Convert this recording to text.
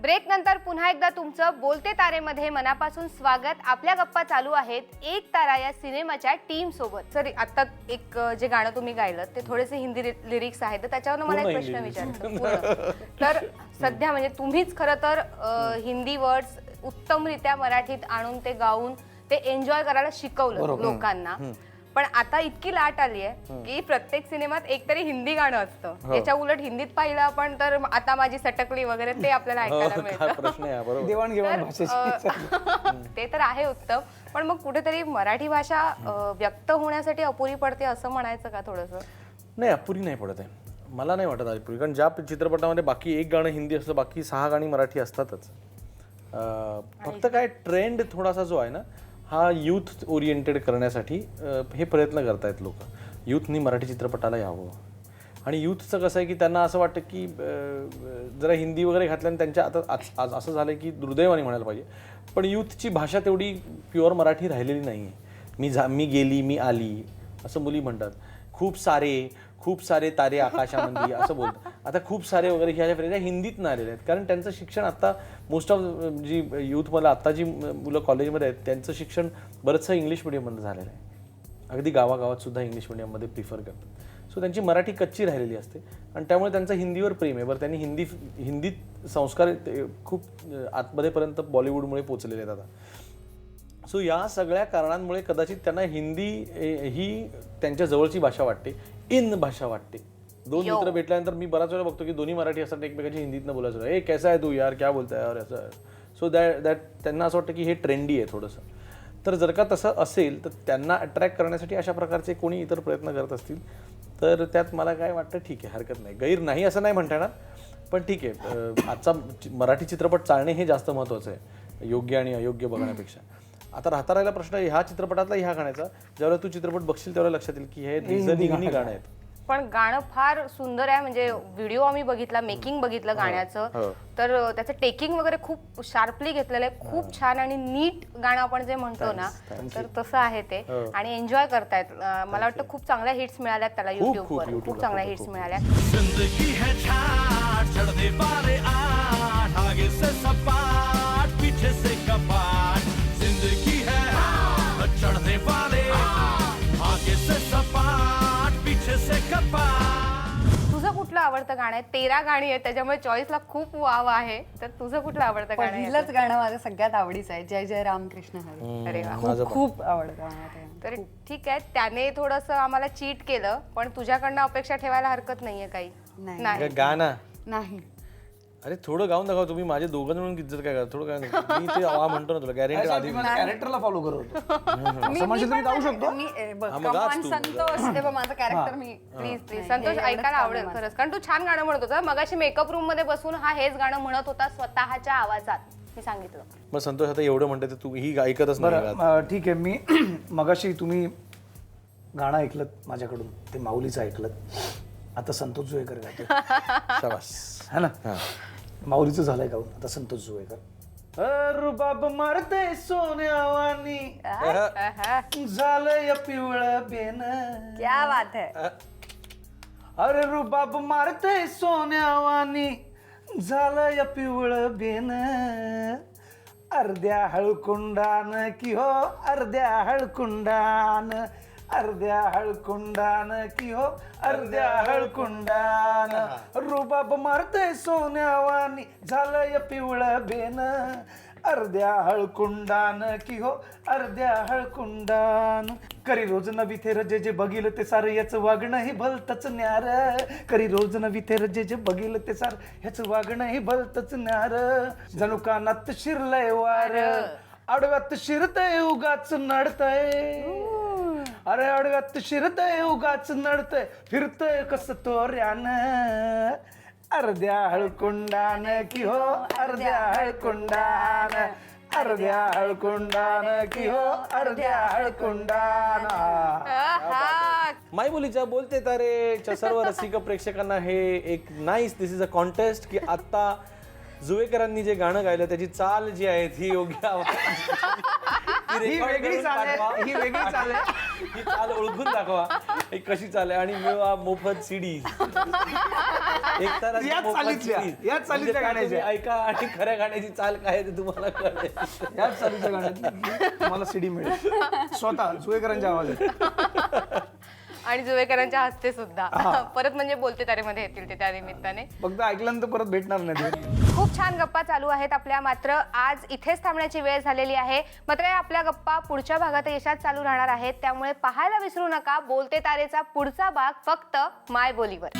Break नंतर पुन्हा एकदा तुमचं बोलते तारेमध्ये मनापासून स्वागत. आपल्या गप्पा चालू आहेत एक तारा या सिनेमाच्या टीम सोबत. सर आता एक जे गाणं तुम्ही गायलं ते थोडेसे हिंदी लिरिक्स आहेत, तर त्याच्यावर मला एक प्रश्न विचारायचा. तर सध्या म्हणजे तुम्हीच खरं तर हिंदी वर्ड्स उत्तमरित्या मराठीत आणून ते गाऊन ते एन्जॉय करायला शिकवलं लोकांना. पण आता इतकी लाट आली आहे की प्रत्येक सिनेमात एकतरी हिंदी गाणं असतं. याच्या उलट हिंदीत पाहिलं आपण तर आता माझी सटकली वगैरे ते आपल्याला ऐकायला मिळतं. देवाणघेवाण भाषेची ते तर आहे उत्तम, पण मग कुठेतरी मराठी भाषा व्यक्त होण्यासाठी अपुरी पडते असं म्हणायचं का थोडंसं? नाही, अपुरी नाही पडत आहे, मला नाही वाटत अपुरी. कारण ज्या चित्रपटामध्ये बाकी एक गाणं हिंदी असतं, बाकी 6 गाणी मराठी असतातच. फक्त काय ट्रेंड थोडासा जो आहे ना, हा यूथ ओरिएंटेड करण्यासाठी हे प्रयत्न करतायत लोक. यूथनी मराठी चित्रपटाला यावं. आणि यूथचं कसं आहे की त्यांना असं वाटतं की जरा हिंदी वगैरे घातल्याने त्यांच्या आता आज असं झालं की दुर्दैवाने म्हणायला पाहिजे, पण यूथची भाषा तेवढी प्युअर मराठी राहिलेली नाही आहे. मी गेली मी आली असं मुली म्हणतात. खूप सारे तारे आकाशामध्ये असं बोलतात. आता खूप सारे वगैरे ह्या फ्रेज हिंदीत नाही आलेले आहेत, कारण त्यांचं शिक्षण आता मोस्ट ऑफ जी यूथमध्ये आत्ता जी मुलं कॉलेजमध्ये आहेत त्यांचं शिक्षण बरंचसं इंग्लिश मिडियममध्ये झालेलं आहे. अगदी गावागावात सुद्धा इंग्लिश मिडियममध्ये प्रिफर करतात. सो त्यांची मराठी कच्ची राहिलेली असते आणि त्यामुळे त्यांचं हिंदीवर प्रेम आहे. बरं, त्यांनी हिंदीत संस्कार खूप आतमध्येपर्यंत बॉलिवूडमुळे पोचलेले आहेत आता. सो या सगळ्या कारणांमुळे कदाचित त्यांना हिंदी ही त्यांच्या जवळची भाषा वाटते, इन भाषा वाटते. 2 मित्र भेटल्यानंतर मी बराच वेळा बघतो की दोन्ही मराठी असतात, एकमेकांची हिंदीतनं बोलायचं, ए कैसा आहे तू यार, क्या बोलताय यार, असं. सो दॅट त्यांना असं वाटतं की हे ट्रेंडी आहे थोडंसं. तर जर का तसं असेल तर त्यांना अट्रॅक्ट करण्यासाठी अशा प्रकारचे कोणी इतर प्रयत्न करत असतील तर त्यात मला काय वाटतं, ठीक आहे, हरकत नाही. गैर नाही असं नाही म्हणता येणार, पण ठीक आहे. आजचा मराठी चित्रपट चालणे हे जास्त महत्त्वाचं आहे योग्य आणि अयोग्य बघण्यापेक्षा. आता राहिला प्रश्न ह्या चित्रपटातला ह्या गाण्याचा. ज्यावेळेला तू चित्रपट बघशील त्यावेळेला लक्षात येईल की हे रिझनिंग गाणं आहेत. पण गाणं फार सुंदर आहे. म्हणजे व्हिडिओ आम्ही बघितला, मेकिंग बघितलं गाण्याचं, तर त्याचं टेकिंग वगैरे खूप शार्पली घेतलेलं आहे. खूप छान आणि नीट गाणं आपण जे म्हणतो ना, तर तसं आहे ते. आणि एन्जॉय करतायत. मला वाटतं खूप चांगल्या हिट्स मिळाल्यात त्याला युट्यूबवर. खूप चांगल्या हिट्स मिळाल्या. तुझं कुठलं आवडतं गाणं आहे? 13 गाणी आहेत त्याच्यामुळे चॉईसला खूप वाव आहे. तर तुझं कुठलं आवडतं गाणं आहे? पहिलंच गाणं माझं सगळ्यात आवडीचं आहे, जय जय रामकृष्ण हरी. अरे वा, खूप आवडतं गाणं. तर ठीक आहे, त्याने थोडंसं आम्हाला चीट केलं, पण तुझ्याकडनं अपेक्षा ठेवायला हरकत नाहीये काही. नाही गाणं नाही अरे थोडं गाऊन दाखव. तुम्ही माझे दोघं म्हणून इज्जत काय करा, थोडं काय मी ते म्हणतो ना तुला गॅरंटी आधी कॅरेक्टरला फॉलो करतो. मी गाऊ शकतो. संतोष ते बघ माझं कॅरेक्टर मी प्लीज संतोष, ऐकायला आवडेल खरंच, कारण तू छान गाणं म्हणत होता. मगाशी मेकअप रूम मध्ये बसून हेच गाणं म्हणत होता स्वतःच्या आवाजात, मी सांगितलं. मग संतोष आता एवढं म्हणते तू ही ऐकतच नाही. बरं ठीक आहे. मी मगाशी तुम्ही गाणं ऐकलं माझ्याकडून, ते माऊलीचं ऐकलं. आता संतोष जुवेकर गातो. शाबास. है ना, माऊलीचं झालंय गाऊन, आता संतोष जुवेकर. रुबाब मारते सोन्यावानी झालंय पिवळं बेन. क्या बात है. अरे रुबाब मारते सोन्यावानी झालंय पिवळं बेन. अर्ध्या हळकुंडान कि हो अर्ध्या हळकुंडान, अर्ध्या हळकुंडान कि हो अर्ध्या हळकुंडान. रुबाब मारते सोन्यावानी झालंय पिवळं बेन. अर्ध्या हळकुंडान कि हो अर्ध्या हळकुंडान. करी रोज नवी थेर जे जे बघील ते सार याचं वागणं हे भलतच न्यार. करी रोज नवी थेर जे जे बघील ते सार ह्याचं वागणं हे भलतच न्यार. जणू कानात शिरलंय वार, आडव्यात शिरतय उगाच नडतय. अरे आडव्यात शिरतय उगाच नडतय, फिरतय कस तोऱ्यान. अर्ध्या हळकुंडान कि हो अर्ध्या हळकुंडान, अर्ध्या हळकुंडान कि हो अर्ध्या हळकुंडान. मायबोलीच्या बोलते तारेच्या सर्व रसिक प्रेक्षकांना हे एक nice, this is a contest की आता जुवेकरांनी जे गाणं गायलं त्याची चाल जी आहे ती योग्य ही वेगळी चाल आहे, ही वेगळी चाल आहे. ही चाल ओळखून दाखवा ही कशी चाल आहे आणि मिळवा मोफत सीडी एक तर याच चालीतल्या गाण्याच्या. ऐका आणि खऱ्या गाण्याची चाल काय आहे ते तुम्हाला कळेल. याच चालीच्या गाण्यात मला सीडी मिळेल स्वतः जुवेकरांच्या आवाजात. आणि जुवेकरांच्या हस्ते सुद्धा परत म्हणजे बोलते तारेमध्ये येतील ते त्या निमित्ताने. फक्त ऐकल्यानंतर परत भेटणार नाही ते. खूप छान गप्पा चालू आहेत आपल्या, मात्र आज इथेच थांबण्याची वेळ झालेली आहे. मात्र या आपल्या गप्पा पुढच्या भागात यशात चालू राहणार आहेत, त्यामुळे पाहायला विसरू नका बोलते तारेचा पुढचा भाग फक्त माय बोलीवर.